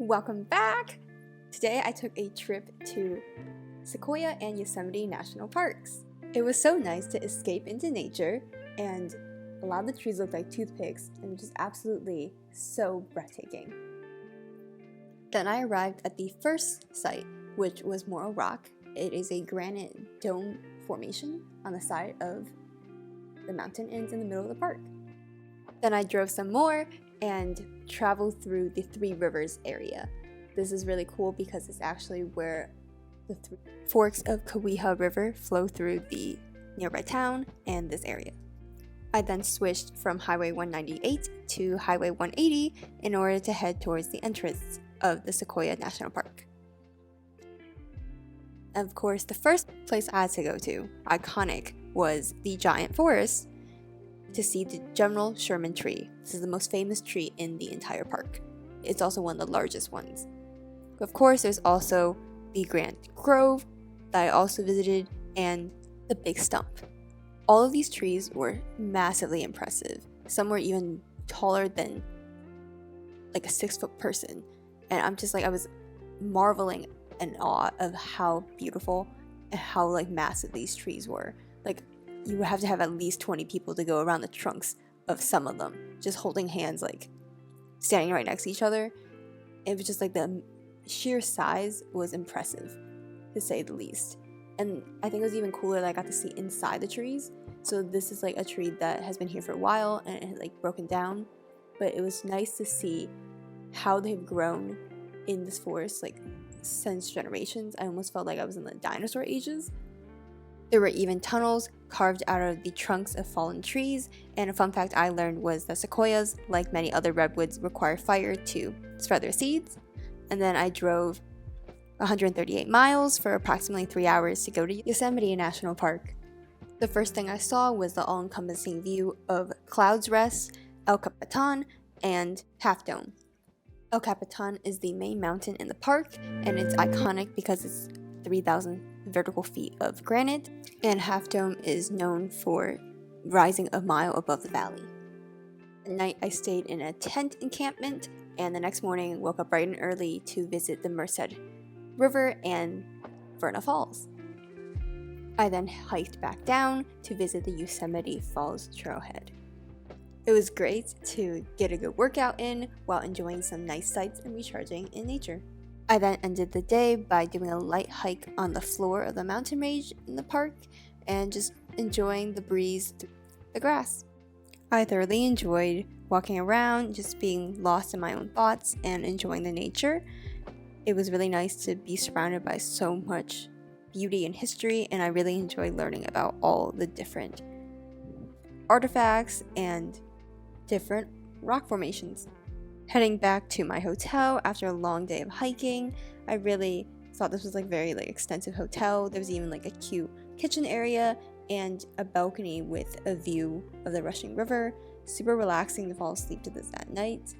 Welcome back! Today I took a trip to Sequoia and Yosemite National Parks. It was so nice to escape into nature, and a lot of the trees looked like toothpicks and just absolutely so breathtaking. Then I arrived at the first site, which was Morro Rock. It is a granite dome formation on the side of the mountain and it's in the middle of the park. Then I drove some more and traveled through the Three Rivers area. This is really cool because it's actually where the three forks of Coahuila River flow through the nearby town and this area. I then switched from Highway 198 to Highway 180 in order to head towards the entrance of the Sequoia National Park. And of course, the first place I had to go to, iconic, was the giant forest to see the General Sherman tree. This is the most famous tree in the entire park. It's also one of the largest ones. Of course, there's also the Grand Grove that I also visited and the Big Stump. All of these trees were massively impressive. Some were even taller than like a 6-foot person. And I was marveling in awe of how beautiful and how massive these trees were. You would have to have at least 20 people to go around the trunks of some of them, just holding hands, standing right next to each other. It was just the sheer size was impressive, to say the least. And I think it was even cooler that I got to see inside the trees. So this is a tree that has been here for a while and it had broken down, but it was nice to see how they've grown in this forest since generations. I almost felt like I was in the dinosaur ages. There were even tunnels carved out of the trunks of fallen trees, and a fun fact I learned was that sequoias, like many other redwoods, require fire to spread their seeds. And then I drove 138 miles for approximately 3 hours to go to Yosemite National Park. The first thing I saw was the all-encompassing view of Clouds Rest, El Capitan, and Half Dome. El Capitan is the main mountain in the park, and it's iconic because it's 3,000 vertical feet of granite, and Half Dome is known for rising a mile above the valley. At night, I stayed in a tent encampment, and the next morning woke up bright and early to visit the Merced River and Verna Falls. I then hiked back down to visit the Yosemite Falls trailhead. It was great to get a good workout in while enjoying some nice sights and recharging in nature. I then ended the day by doing a light hike on the floor of the mountain range in the park and just enjoying the breeze through the grass. I thoroughly enjoyed walking around, just being lost in my own thoughts and enjoying the nature. It was really nice to be surrounded by so much beauty and history, and I really enjoyed learning about all the different artifacts and different rock formations. Heading back to my hotel after a long day of hiking, I really thought this was very extensive hotel. There was even a cute kitchen area and a balcony with a view of the rushing river. Super relaxing to fall asleep to this at night.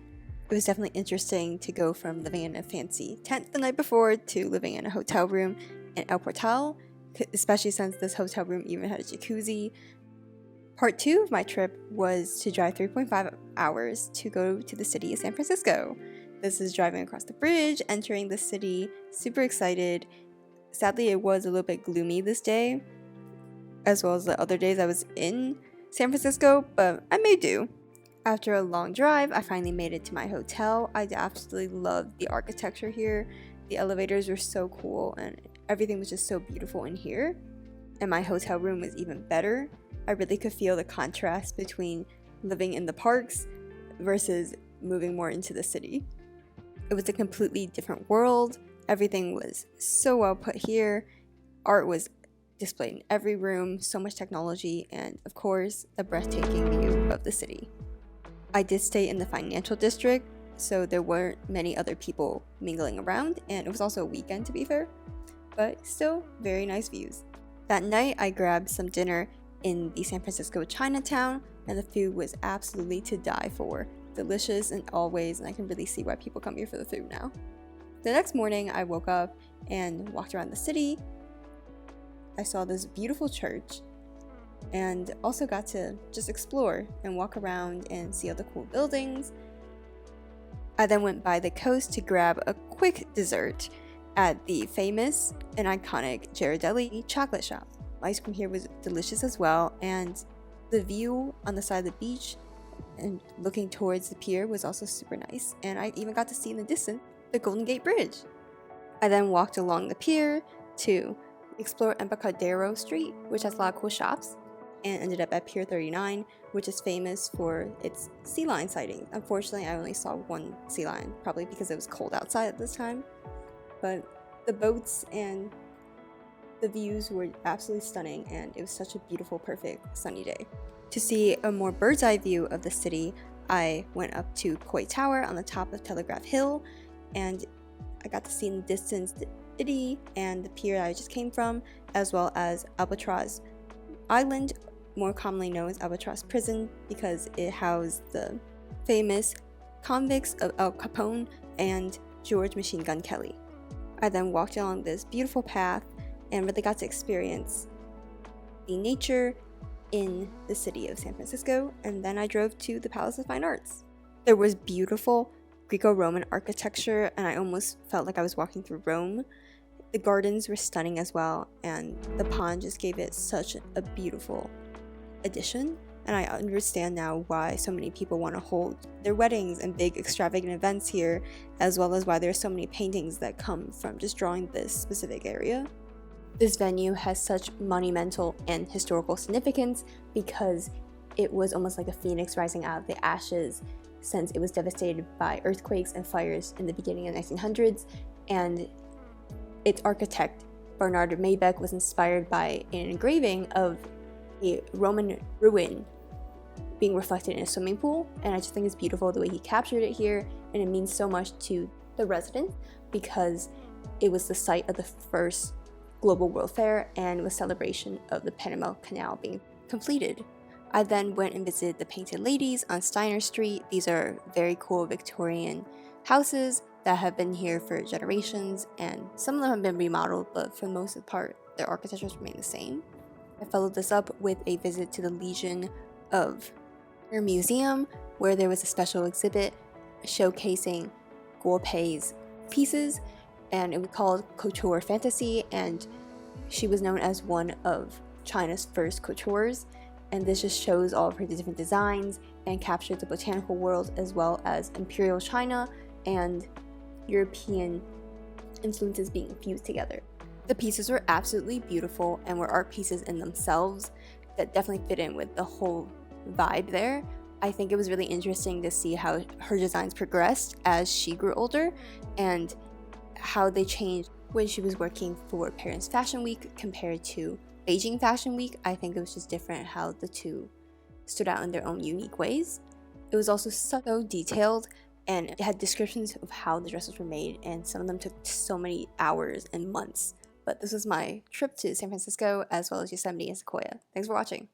It was definitely interesting to go from living in a fancy tent the night before to living in a hotel room in El Portal, especially since this hotel room even had a jacuzzi. Part 2 of my trip was to drive 3.5 hours to go to the city of San Francisco. This is driving across the bridge, entering the city, super excited. Sadly, it was a little bit gloomy this day, as well as the other days I was in San Francisco, but I made do. After a long drive, I finally made it to my hotel. I absolutely loved the architecture here. The elevators were so cool, and everything was just so beautiful in here. And my hotel room was even better. I really could feel the contrast between living in the parks versus moving more into the city. It was a completely different world. Everything was so well put here. Art was displayed in every room, so much technology, and of course, the breathtaking view of the city. I did stay in the financial district, so there weren't many other people mingling around, and it was also a weekend to be fair, but still very nice views. That night, I grabbed some dinner in the San Francisco Chinatown, and the food was absolutely to die for. Delicious in all ways, and I can really see why people come here for the food now. The next morning, I woke up and walked around the city. I saw this beautiful church and also got to just explore and walk around and see all the cool buildings. I then went by the coast to grab a quick dessert at the famous and iconic Ghirardelli chocolate shop. Ice cream here was delicious as well, and the view on the side of the beach and looking towards the pier was also super nice, and I even got to see in the distance the Golden Gate Bridge. I then walked along the pier to explore Embarcadero Street, which has a lot of cool shops, and ended up at Pier 39, which is famous for its sea lion sightings. Unfortunately, I only saw one sea lion, probably because it was cold outside at this time, but the boats and the views were absolutely stunning, and it was such a beautiful, perfect sunny day. To see a more bird's eye view of the city, I went up to Koi Tower on the top of Telegraph Hill, and I got to see in the distance the city and the pier I just came from, as well as Albatross Island, more commonly known as Albatross Prison, because it housed the famous convicts of Al Capone and George Machine Gun Kelly. I then walked along this beautiful path and really got to experience the nature in the city of San Francisco, and then I drove to the Palace of Fine Arts. There was beautiful Greco-Roman architecture, and I almost felt like I was walking through Rome. The gardens were stunning as well, and the pond just gave it such a beautiful addition, and I understand now why so many people want to hold their weddings and big extravagant events here, as well as why there are so many paintings that come from just drawing this specific area. This venue has such monumental and historical significance because it was almost like a phoenix rising out of the ashes, since it was devastated by earthquakes and fires in the beginning of the 1900s, and its architect Bernard Maybeck was inspired by an engraving of a Roman ruin being reflected in a swimming pool, and I just think it's beautiful the way he captured it here, and it means so much to the residents because it was the site of the first Global World Fair and was celebration of the Panama Canal being completed. I then went and visited the Painted Ladies on Steiner Street. These are very cool Victorian houses that have been here for generations, and some of them have been remodeled, but for the most part, their architectures remain the same. I followed this up with a visit to the Legion of Honor Museum, where there was a special exhibit showcasing gCoope's pieces, and it was called Couture Fantasy, and she was known as one of China's first coutures, and this just shows all of her different designs and captured the botanical world as well as imperial China and European influences being infused together. The pieces were absolutely beautiful and were art pieces in themselves that definitely fit in with the whole vibe there. I think it was really interesting to see how her designs progressed as she grew older and how they changed when she was working for Paris Fashion Week compared to Beijing Fashion Week. I think it was just different how the two stood out in their own unique ways. It was also so detailed, and it had descriptions of how the dresses were made, and some of them took so many hours and months. But this was my trip to San Francisco as well as Yosemite and Sequoia. Thanks for watching.